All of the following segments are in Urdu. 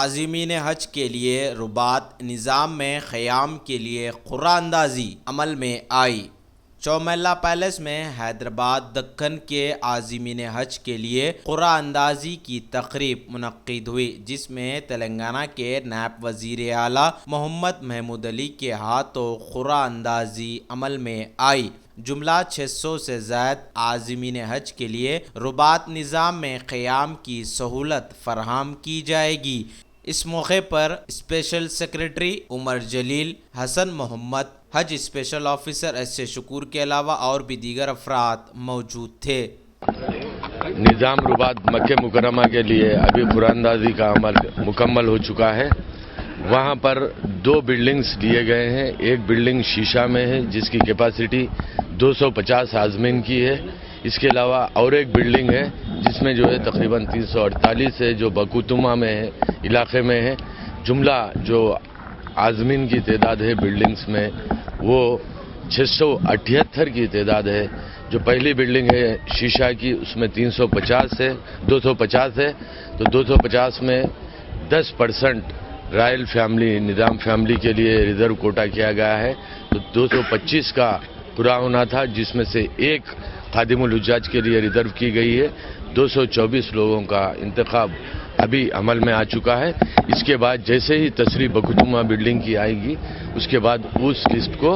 عازمین حج کے لیے رباط نظام میں قیام کے لیے قرعہ اندازی عمل میں آئی۔ چومیلا پیلس میں حیدرآباد دکن کے عازمین حج کے لیے قرعہ اندازی کی تقریب منعقد ہوئی، جس میں تلنگانہ کے نائب وزیر اعلیٰ محمد محمود علی کے ہاتھوں قرعہ اندازی عمل میں آئی۔ جملہ 600 سے زائد عازمین حج کے لیے رباط نظام میں قیام کی سہولت فراہم کی جائے گی۔ اس موقع پر اسپیشل سیکریٹری عمر جلیل، حسن محمد، حج special officer S A Shakoor کے علاوہ اور بھی دیگر افراد موجود تھے۔ نظام رباط مکہ مکرمہ کے لیے ابھی قرعہ اندازی کا عمل مکمل ہو چکا ہے۔ وہاں پر 2 بلڈنگز لیے گئے ہیں۔ ایک بلڈنگ شیشہ میں ہے جس کی کیپیسٹی 250 عازمین کی ہے۔ اس کے علاوہ اور ایک بلڈنگ ہے جس میں جو ہے تقریباً 348 ہے، جو بکوتما میں ہے، علاقے میں ہے۔ جملہ جو عازمین کی تعداد ہے بلڈنگز میں وہ 678 کی تعداد ہے۔ جو پہلی بلڈنگ ہے شیشہ کی اس میں 250 ہے، تو 250 میں 10% رائل فیملی نظام فیملی کے لیے ریزرو کوٹا کیا گیا ہے، تو 225 کا پورا ہونا تھا، جس میں سے ایک خادم الحجاج کے لیے ریزرو کی گئی ہے۔ 224 لوگوں کا انتخاب ابھی عمل میں آ چکا ہے۔ اس کے بعد جیسے ہی تصریح بکوتما بلڈنگ کی آئے گی اس کے بعد اس لسٹ کو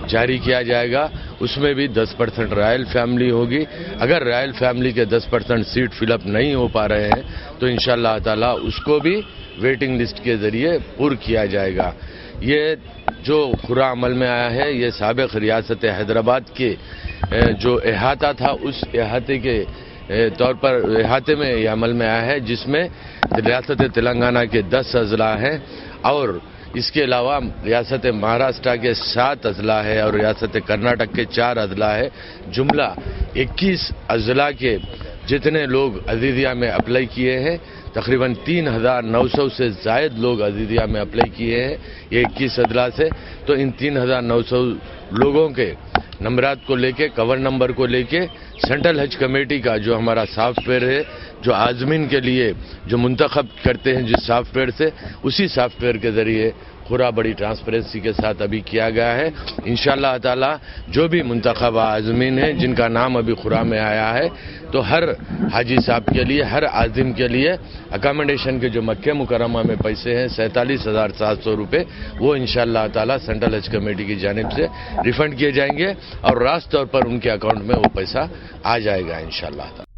جاری کیا جائے گا۔ اس میں بھی 10% رائل فیملی ہوگی۔ اگر رائل فیملی کے 10% سیٹ فل اپ نہیں ہو پا رہے ہیں تو انشاءاللہ تعالی اس کو بھی ویٹنگ لسٹ کے ذریعے پر کیا جائے گا۔ یہ جو قرعہ عمل میں آیا ہے یہ سابق ریاست حیدرآباد کے جو احاطہ تھا اس احاطے کے طور پر احاطے میں یہ عمل میں آیا ہے، جس میں ریاست تلنگانہ کے 10 اضلاع ہیں اور اس کے علاوہ ریاست مہاراشٹر کے 7 اضلاع ہے اور ریاست کرناٹک کے 4 اضلاع ہے۔ جملہ 21 اضلاع کے جتنے لوگ عزیزیہ میں اپلائی کیے ہیں، تقریباً 3900 سے زائد لوگ عزیزیہ میں اپلائی کیے ہیں یہ 21 اضلاع سے۔ تو ان 3900 لوگوں کے نمبرات کو لے کے، کور نمبر کو لے کے سینٹرل حج کمیٹی کا جو ہمارا سافٹ ویئر ہے، جو عازمین کے لیے جو منتخب کرتے ہیں جس سافٹ ویئر سے، اسی سافٹ ویئر کے ذریعے قرعہ بڑی ٹرانسپیرنسی کے ساتھ ابھی کیا گیا ہے۔ انشاءاللہ تعالی جو بھی منتخب عازمین ہیں جن کا نام ابھی قرعہ میں آیا ہے، تو ہر حاجی صاحب کے لیے، ہر عازم کے لیے اکاموڈیشن کے جو مکہ مکرمہ میں پیسے ہیں 47,700 روپے، وہ انشاءاللہ تعالی سینٹرل حج کمیٹی کی جانب سے ریفنڈ کیے جائیں گے اور راست طور پر ان کے اکاؤنٹ میں وہ پیسہ آ جائے گا انشاءاللہ تعالی۔